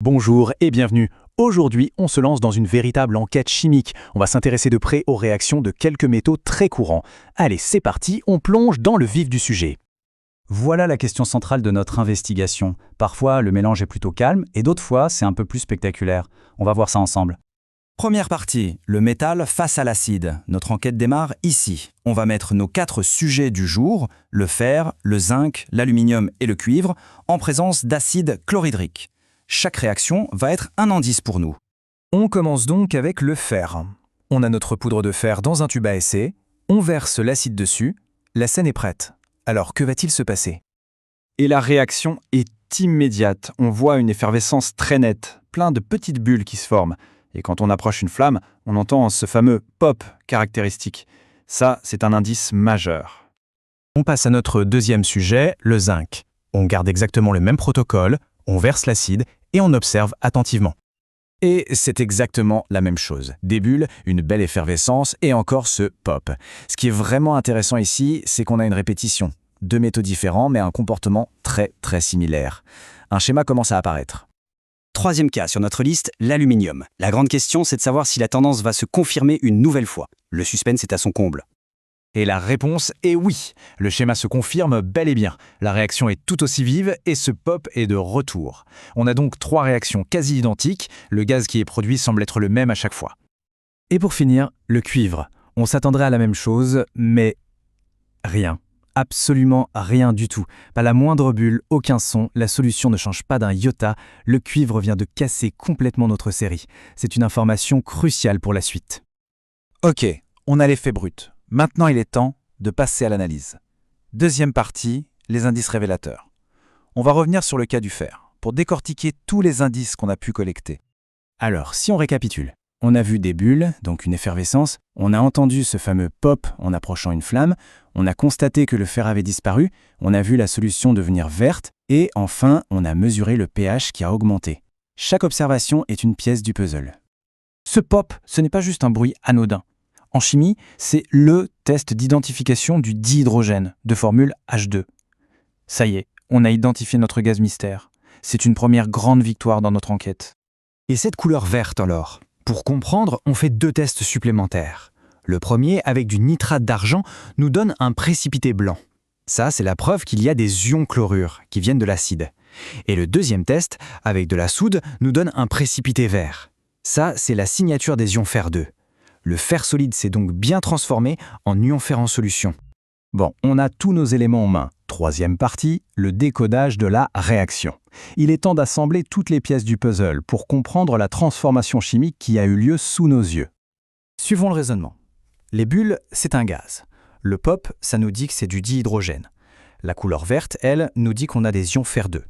Bonjour et bienvenue. Aujourd'hui, on se lance dans une véritable enquête chimique. On va s'intéresser de près aux réactions de quelques métaux très courants. Allez, c'est parti, on plonge dans le vif du sujet. Voilà la question centrale de notre investigation. Parfois, le mélange est plutôt calme et d'autres fois, c'est un peu plus spectaculaire. On va voir ça ensemble. Première partie, le métal face à l'acide. Notre enquête démarre ici. On va mettre nos 4 sujets du jour, le fer, le zinc, l'aluminium et le cuivre, en présence d'acide chlorhydrique. Chaque réaction va être un indice pour nous. On commence donc avec le fer. On a notre poudre de fer dans un tube à essai, on verse l'acide dessus, la scène est prête. Alors que va-t-il se passer? Et la réaction est immédiate. On voit une effervescence très nette, plein de petites bulles qui se forment. Et quand on approche une flamme, on entend ce fameux pop caractéristique. Ça, c'est un indice majeur. On passe à notre deuxième sujet, le zinc. On garde exactement le même protocole, on verse l'acide et on observe attentivement. Et c'est exactement la même chose. Des bulles, une belle effervescence et encore ce pop. Ce qui est vraiment intéressant ici, c'est qu'on a une répétition. 2 métaux différents mais un comportement très similaire. Un schéma commence à apparaître. Troisième cas sur notre liste, l'aluminium. La grande question, c'est de savoir si la tendance va se confirmer une nouvelle fois. Le suspense est à son comble. Et la réponse est oui. Le schéma se confirme bel et bien. La réaction est tout aussi vive et ce pop est de retour. On a donc 3 réactions quasi identiques. Le gaz qui est produit semble être le même à chaque fois. Et pour finir, le cuivre. On s'attendrait à la même chose, mais rien. Absolument rien du tout. Pas la moindre bulle, aucun son, la solution ne change pas d'un iota. Le cuivre vient de casser complètement notre série. C'est une information cruciale pour la suite. Ok, on a les faits bruts. Maintenant, il est temps de passer à l'analyse. Deuxième partie, les indices révélateurs. On va revenir sur le cas du fer, pour décortiquer tous les indices qu'on a pu collecter. Alors, si on récapitule, on a vu des bulles, donc une effervescence, on a entendu ce fameux pop en approchant une flamme, on a constaté que le fer avait disparu, on a vu la solution devenir verte, et enfin, on a mesuré le pH qui a augmenté. Chaque observation est une pièce du puzzle. Ce pop, ce n'est pas juste un bruit anodin. En chimie, c'est le test d'identification du dihydrogène, de formule H2. Ça y est, on a identifié notre gaz mystère. C'est une première grande victoire dans notre enquête. Et cette couleur verte alors? Pour comprendre, on fait 2 tests supplémentaires. Le premier, avec du nitrate d'argent, nous donne un précipité blanc. Ça, c'est la preuve qu'il y a des ions chlorure qui viennent de l'acide. Et le deuxième test, avec de la soude, nous donne un précipité vert. Ça, c'est la signature des ions fer2. Le fer solide s'est donc bien transformé en ion fer en solution. Bon, on a tous nos éléments en main. Troisième partie, le décodage de la réaction. Il est temps d'assembler toutes les pièces du puzzle pour comprendre la transformation chimique qui a eu lieu sous nos yeux. Suivons le raisonnement. Les bulles, c'est un gaz. Le pop, ça nous dit que c'est du dihydrogène. La couleur verte, elle, nous dit qu'on a des ions fer2.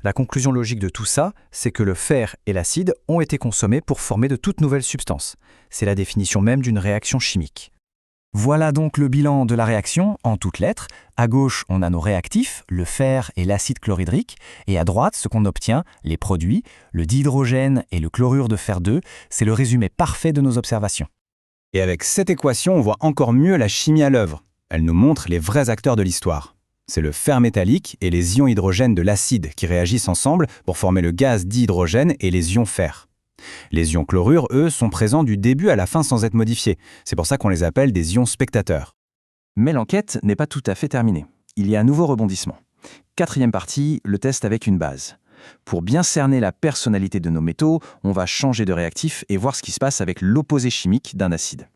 La conclusion logique de tout ça, c'est que le fer et l'acide ont été consommés pour former de toutes nouvelles substances. C'est la définition même d'une réaction chimique. Voilà donc le bilan de la réaction en toutes lettres. À gauche, on a nos réactifs, le fer et l'acide chlorhydrique, et à droite, ce qu'on obtient, les produits, le dihydrogène et le chlorure de fer2, c'est le résumé parfait de nos observations. Et avec cette équation, on voit encore mieux la chimie à l'œuvre. Elle nous montre les vrais acteurs de l'histoire. C'est le fer métallique et les ions hydrogène de l'acide qui réagissent ensemble pour former le gaz dihydrogène et les ions fer. Les ions chlorure, eux, sont présents du début à la fin sans être modifiés. C'est pour ça qu'on les appelle des ions spectateurs. Mais l'enquête n'est pas tout à fait terminée. Il y a un nouveau rebondissement. 4e partie, le test avec une base. Pour bien cerner la personnalité de nos métaux, on va changer de réactif et voir ce qui se passe avec l'opposé chimique d'un acide.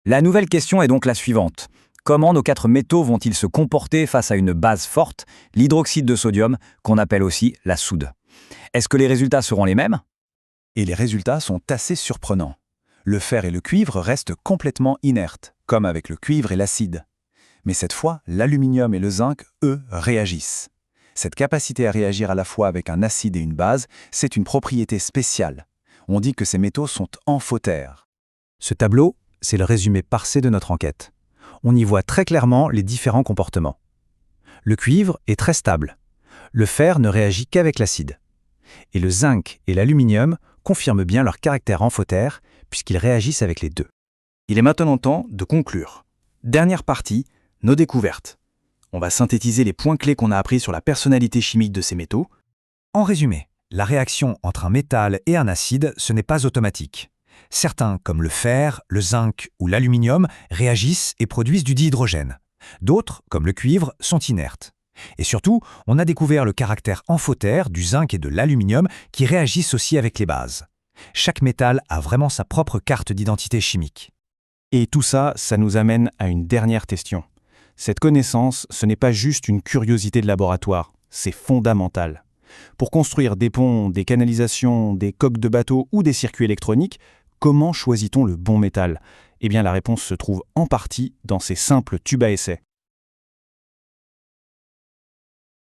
La nouvelle question est donc la suivante. Comment nos 4 métaux vont-ils se comporter face à une base forte, l'hydroxyde de sodium, qu'on appelle aussi la soude? Est-ce que les résultats seront les mêmes? Et les résultats sont assez surprenants. Le fer et le cuivre restent complètement inertes, comme avec le cuivre et l'acide. Mais cette fois, l'aluminium et le zinc, eux, réagissent. Cette capacité à réagir à la fois avec un acide et une base, c'est une propriété spéciale. On dit que ces métaux sont amphotères. Ce tableau, c'est le résumé parfait de notre enquête. On y voit très clairement les différents comportements. Le cuivre est très stable. Le fer ne réagit qu'avec l'acide. Et le zinc et l'aluminium confirment bien leur caractère amphotère puisqu'ils réagissent avec les deux. Il est maintenant temps de conclure. Dernière partie, nos découvertes. On va synthétiser les points clés qu'on a appris sur la personnalité chimique de ces métaux. En résumé, La réaction entre un métal et un acide, ce n'est pas automatique. Certains, comme le fer, le zinc ou l'aluminium, réagissent et produisent du dihydrogène. D'autres, comme le cuivre, sont inertes. Et surtout, on a découvert le caractère amphotère du zinc et de l'aluminium qui réagissent aussi avec les bases. Chaque métal a vraiment sa propre carte d'identité chimique. Et tout ça, ça nous amène à une dernière question. Cette connaissance, ce n'est pas juste une curiosité de laboratoire, c'est fondamental. Pour construire des ponts, des canalisations, des coques de bateaux ou des circuits électroniques, comment choisit-on le bon métal ? Eh bien, la réponse se trouve en partie dans ces simples tubes à essai.